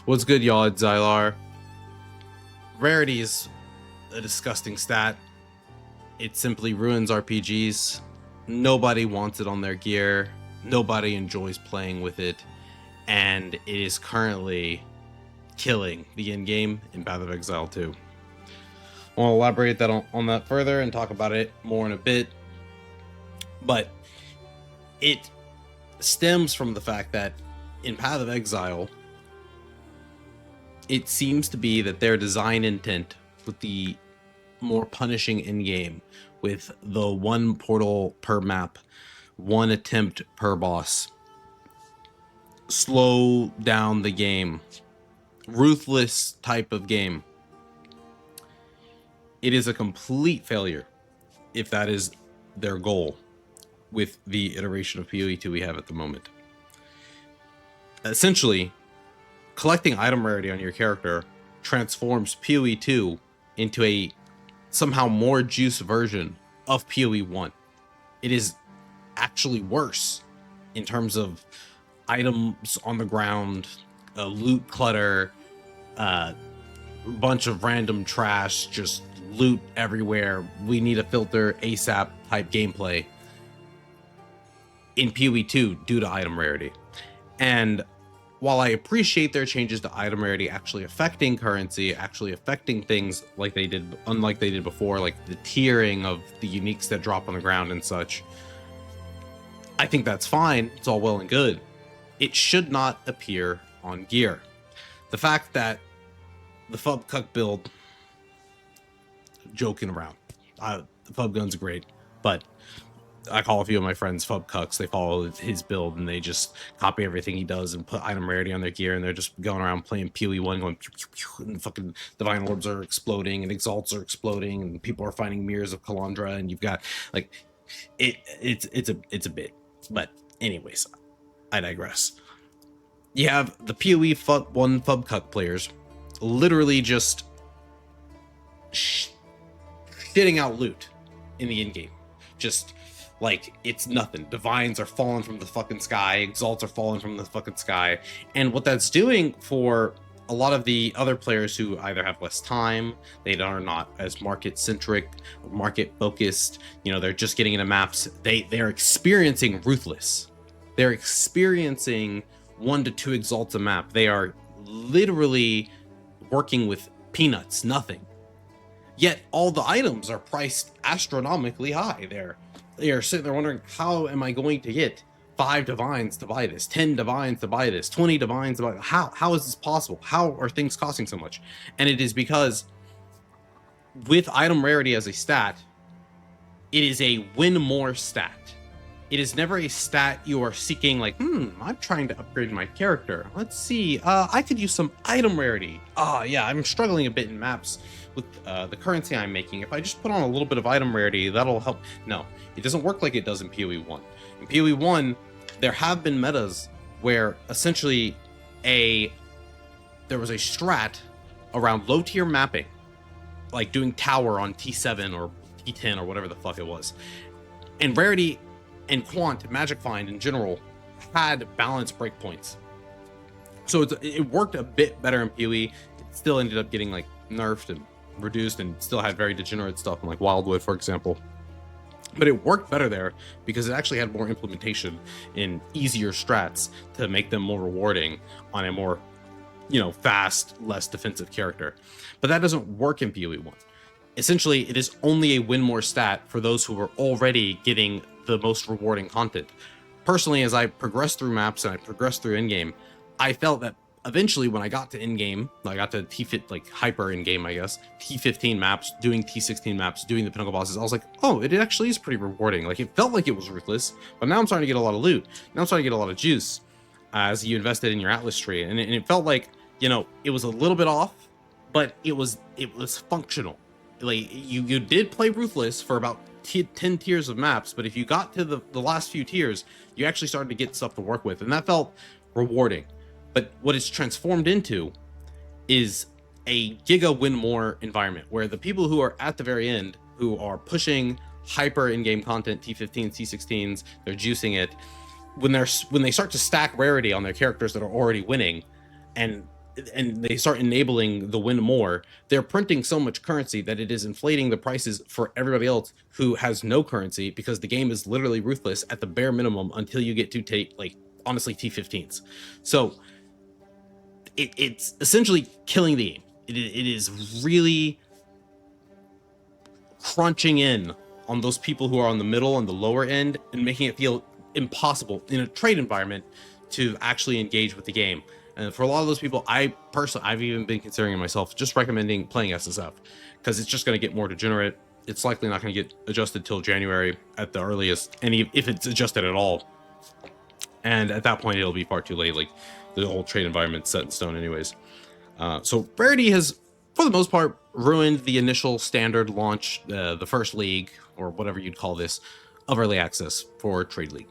What's good, y'all? It's Zylar. Rarity is a disgusting stat. It simply ruins RPGs. Nobody wants it on their gear. Nobody enjoys playing with it. And it is currently killing the in-game in Path of Exile 2. I want to elaborate on that further and talk about it more in a bit. But it stems from the fact that in Path of Exile, it seems to be that their design intent with the more punishing in-game, with the one portal per map, one attempt per boss, slow down the game, ruthless type of game. It is a complete failure if that is their goal with the iteration of PoE 2 we have at the moment. Essentially, collecting item rarity on your character transforms PoE 2 into a somehow more juice version of PoE 1. It is actually worse in terms of items on the ground, loot clutter, bunch of random trash, just loot everywhere. We need a filter ASAP type gameplay in PoE 2 due to item rarity. And while I appreciate their changes to item rarity actually affecting currency, actually affecting things like they did, unlike they did before, like the tiering of the uniques that drop on the ground and such, I think that's fine. It's all well and good. It should not appear on gear. The fact that the Fub Cuck build, joking around, the Fub gun's great, but I call a few of my friends Fub Cucks. They follow his build and they just copy everything he does and put item rarity on their gear, and they're just going around playing PoE 1 going pew, pew, pew, and fucking divine orbs are exploding and exalts are exploding and people are finding mirrors of Kalandra, and you've got like it's a bit. But anyways, I digress. You have the PoE Fub Cuck players literally just shitting out loot in the in-game. Just like it's nothing. Divines are falling from the fucking sky, exalts are falling from the fucking sky. And what that's doing for a lot of the other players who either have less time, they are not as market centric, market focused, they're just getting into maps, they're experiencing ruthless. They're experiencing 1 to 2 exalts a map. They are literally working with peanuts, nothing. Yet all the items are priced astronomically high. They are sitting there wondering, how am I going to get 5 divines to buy this, 10 divines to buy this, 20 divines to buy this? How is this possible? How are things costing so much? And it is because with item rarity as a stat, it is a win more stat. It is never a stat you are seeking like, I'm trying to upgrade my character. Let's see, I could use some item rarity. Yeah, I'm struggling a bit in maps with the currency I'm making. If I just put on a little bit of item rarity, that'll help. No, it doesn't work like it does in PoE 1. In PoE 1, there have been metas where essentially there was a strat around low tier mapping, like doing tower on T7 or T10 or whatever the fuck it was. And rarity and quant, magic find in general, had balanced breakpoints. So it worked a bit better in PoE. It still ended up getting like nerfed and reduced and still had very degenerate stuff in like Wildwood, for example. But it worked better there because it actually had more implementation in easier strats to make them more rewarding on a more, fast, less defensive character. But that doesn't work in PoE 1. Essentially, it is only a win more stat for those who are already getting the most rewarding content. Personally, as I progressed through maps and I progressed through in-game, I felt that eventually when I got to in-game, I got to hyper in-game, I guess, T15 maps, doing T16 maps, doing the pinnacle bosses, I was like, oh, it actually is pretty rewarding. Like, it felt like it was ruthless, but now I'm starting to get a lot of loot. Now I'm starting to get a lot of juice as you invested in your Atlas tree. And it felt like, it was a little bit off, but it was functional. Like, you did play ruthless for about 10 tiers of maps, but if you got to the last few tiers, you actually started to get stuff to work with, and that felt rewarding. But what it's transformed into is a giga win more environment where the people who are at the very end, who are pushing hyper in-game content, T15s, T16s, they're juicing it, when they start to stack rarity on their characters that are already winning, and and they start enabling the win more, they're printing so much currency that it is inflating the prices for everybody else who has no currency, because the game is literally ruthless at the bare minimum until you get to like honestly T15s. So it's essentially killing the game. It is really crunching in on those people who are on the middle and the lower end, and making it feel impossible in a trade environment to actually engage with the game. And for a lot of those people, I've even been considering myself just recommending playing SSF, because it's just going to get more degenerate. It's likely not going to get adjusted till January at the earliest, and if it's adjusted at all. And at that point, it'll be far too late. Like, the whole trade environment's set in stone anyways. So Rarity has, for the most part, ruined the initial standard launch, the first league, or whatever you'd call this, of early access for Trade League.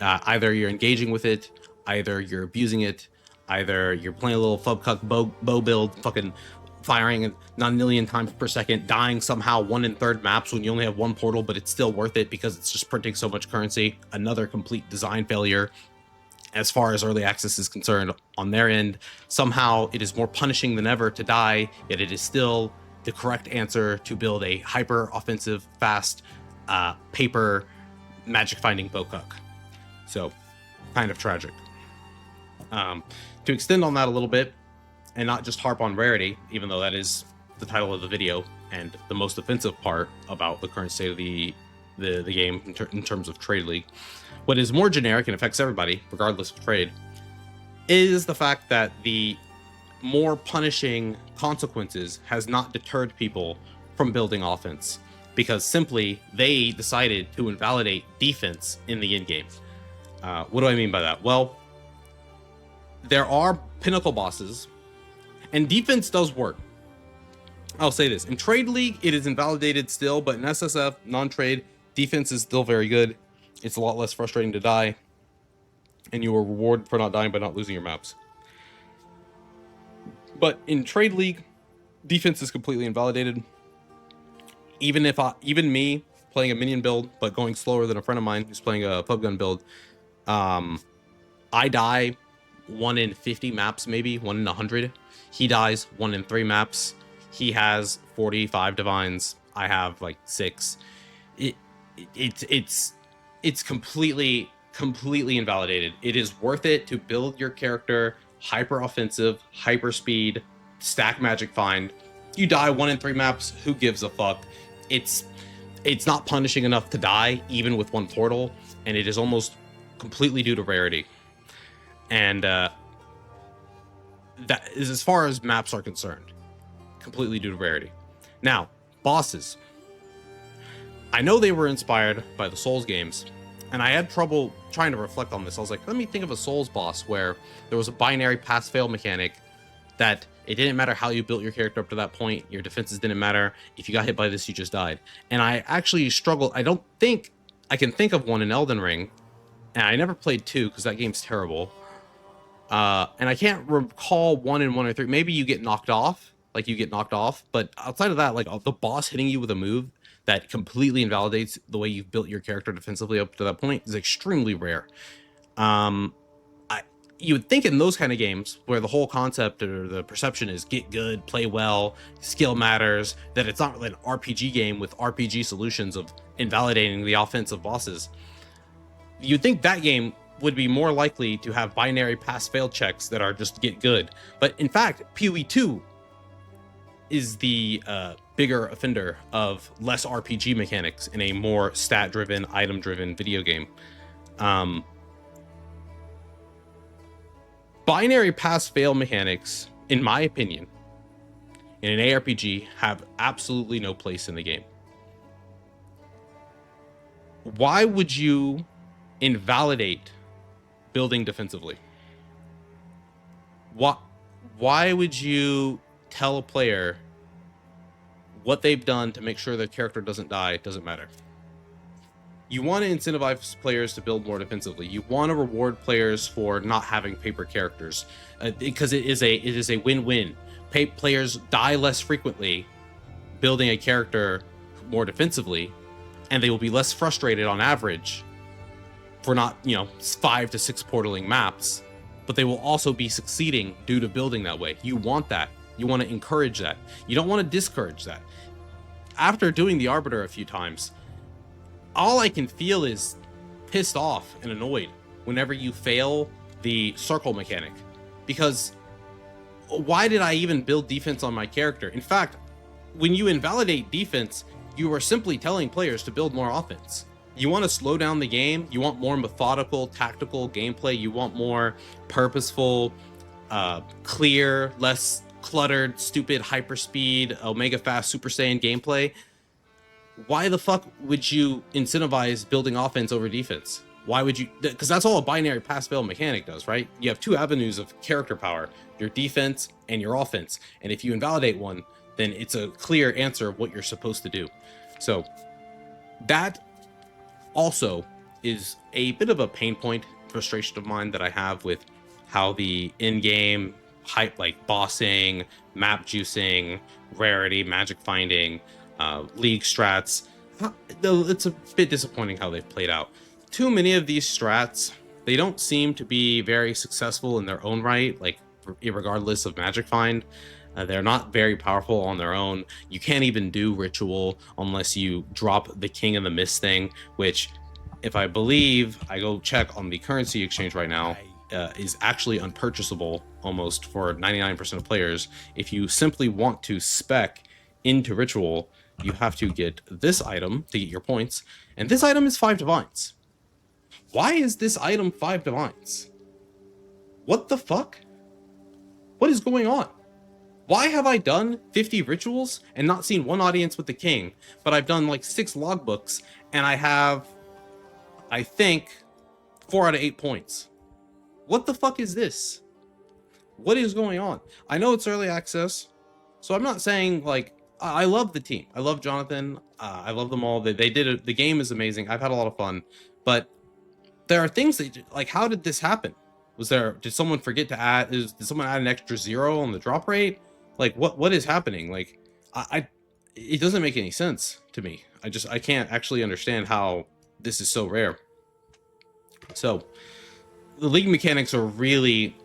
Either you're engaging with it, either you're abusing it, either you're playing a little fubcuck bow build, fucking firing 9 million times per second, dying somehow 1 1/3 maps when you only have one portal, but it's still worth it because it's just printing so much currency. Another complete design failure as far as early access is concerned on their end. Somehow it is more punishing than ever to die, yet it is still the correct answer to build a hyper offensive, fast, paper magic finding bowcuck. So kind of tragic. To extend on that a little bit, and not just harp on Rarity, even though that is the title of the video and the most offensive part about the current state of the game in terms of Trade League, what is more generic and affects everybody, regardless of trade, is the fact that the more punishing consequences has not deterred people from building offense, because simply they decided to invalidate defense in the in-game. What do I mean by that? Well, there are pinnacle bosses, and defense does work. I'll say this. In Trade League, it is invalidated still, but in SSF, non-trade, defense is still very good. It's a lot less frustrating to die, and you are rewarded for not dying by not losing your maps. But in Trade League, defense is completely invalidated. Even me playing a minion build, but going slower than a friend of mine who's playing a pub gun build, I die 1 in 50 maps, maybe 1 in 100. He dies 1 in 3 maps. He has 45 divines. I have like 6. It's completely invalidated. It is worth it to build your character hyper offensive, hyper speed, stack magic find. You die 1 in 3 maps, who gives a fuck? It's not punishing enough to die, even with 1 portal, and it is almost completely due to Rarity. And that is as far as maps are concerned, completely due to Rarity. Now, bosses. I know they were inspired by the Souls games, and I had trouble trying to reflect on this. I was like, let me think of a Souls boss where there was a binary pass-fail mechanic that it didn't matter how you built your character up to that point, your defenses didn't matter. If you got hit by this, you just died. And I actually struggled. I don't think I can think of one in Elden Ring, and I never played 2 because that game's terrible. And I can't recall 1 in 1 or 3. Maybe you get knocked off, but outside of that, like the boss hitting you with a move that completely invalidates the way you've built your character defensively up to that point is extremely rare. You would think in those kind of games where the whole concept or the perception is get good, play well, skill matters, that it's not really an RPG game with RPG solutions of invalidating the offensive bosses. You'd think that game would be more likely to have binary pass-fail checks that are just get good. But in fact, PoE 2 is the bigger offender of less RPG mechanics in a more stat-driven, item-driven video game. Binary pass-fail mechanics, in my opinion, in an ARPG have absolutely no place in the game. Why would you invalidate building defensively? Why would you tell a player what they've done to make sure their character doesn't die? It doesn't matter. You want to incentivize players to build more defensively. You want to reward players for not having paper characters, because it is a win-win. Players die less frequently building a character more defensively, and they will be less frustrated on average for not, 5 to 6 portaling maps but they will also be succeeding due to building that way. You want that. You want to encourage that. You don't want to discourage that. After doing the Arbiter a few times, all I can feel is pissed off and annoyed whenever you fail the circle mechanic. Because why did I even build defense on my character? In fact, when you invalidate defense, you are simply telling players to build more offense. You want to slow down the game. You want more methodical, tactical gameplay. You want more purposeful, clear, less cluttered, stupid, hyperspeed, Omega Fast, Super Saiyan gameplay. Why the fuck would you incentivize building offense over defense? Why would you? Because that's all a binary pass-fail mechanic does, right? You have two avenues of character power, your defense and your offense. And if you invalidate one, then it's a clear answer of what you're supposed to do. So that also is a bit of a pain point, frustration of mine that I have with how the in-game hype, like bossing, map juicing, rarity, magic finding, league strats, it's a bit disappointing how they've played out. Too many of these strats, they don't seem to be very successful in their own right, like regardless of magic find. They're not very powerful on their own. You can't even do ritual unless you drop the King of the Mist thing, which, if I believe, I go check on the currency exchange right now, is actually unpurchasable almost for 99% of players. If you simply want to spec into ritual, you have to get this item to get your points, and this item is 5 divines. Why is this item 5 divines? What the fuck? What is going on? Why have I done 50 rituals and not seen one audience with the king, but I've done like 6 logbooks and I have, I think, 4 out of 8 points? What the fuck is this? What is going on? I know it's early access, so I'm not saying like, I love the team. I love Jonathan. I love them all. They did it. The game is amazing. I've had a lot of fun, but there are things that, like, how did this happen? Did someone forget to add, did someone add an extra 0 on the drop rate? Like, what is happening? Like, it doesn't make any sense to me. I can't actually understand how this is so rare. So the league mechanics are really,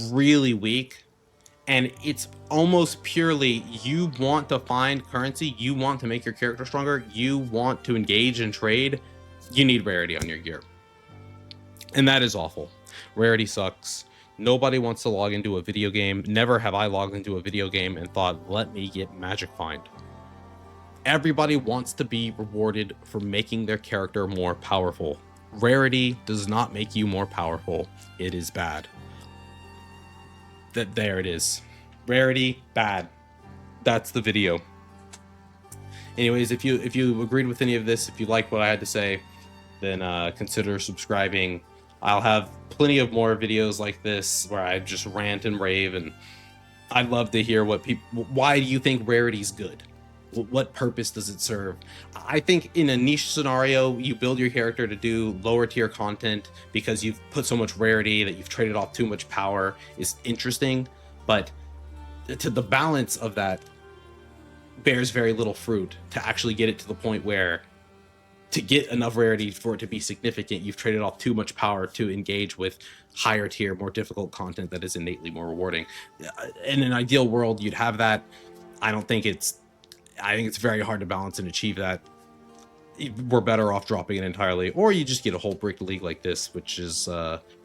really weak, and it's almost purely, you want to find currency, you want to make your character stronger, you want to engage in trade, you need rarity on your gear. And that is awful. Rarity sucks. Nobody wants to log into a video game. Never have I logged into a video game and thought, let me get magic find. Everybody wants to be rewarded for making their character more powerful. Rarity does not make you more powerful. It is bad. There it is. Rarity, bad. That's the video. Anyways, if you agreed with any of this, if you like what I had to say, then consider subscribing. I'll have plenty of more videos like this where I just rant and rave, and I'd love to hear what people, why do you think rarity's good? What purpose does it serve? I think in a niche scenario, you build your character to do lower tier content because you've put so much rarity that you've traded off too much power is interesting, but to the balance of that bears very little fruit to actually get it to the point where to get enough rarity for it to be significant, you've traded off too much power to engage with higher tier, more difficult content that is innately more rewarding. In an ideal world, you'd have that. I think it's very hard to balance and achieve that. We're better off dropping it entirely, or you just get a whole brick league like this, which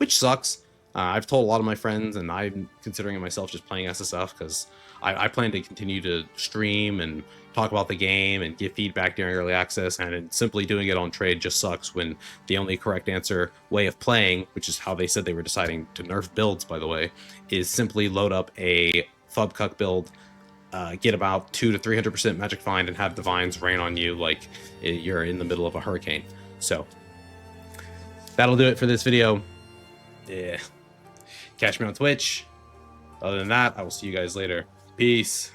sucks. I've told a lot of my friends, and I'm considering myself just playing SSF because I plan to continue to stream and talk about the game and give feedback during early access, and simply doing it on trade just sucks when the only correct way of playing, which is how they said they were deciding to nerf builds, by the way, is simply load up a Fubcuck build, get about 200 to 300% magic find, and have divines rain on you like you're in the middle of a hurricane. So that'll do it for this video. Yeah. Catch me on Twitch. Other than that, I will see you guys later. Peace.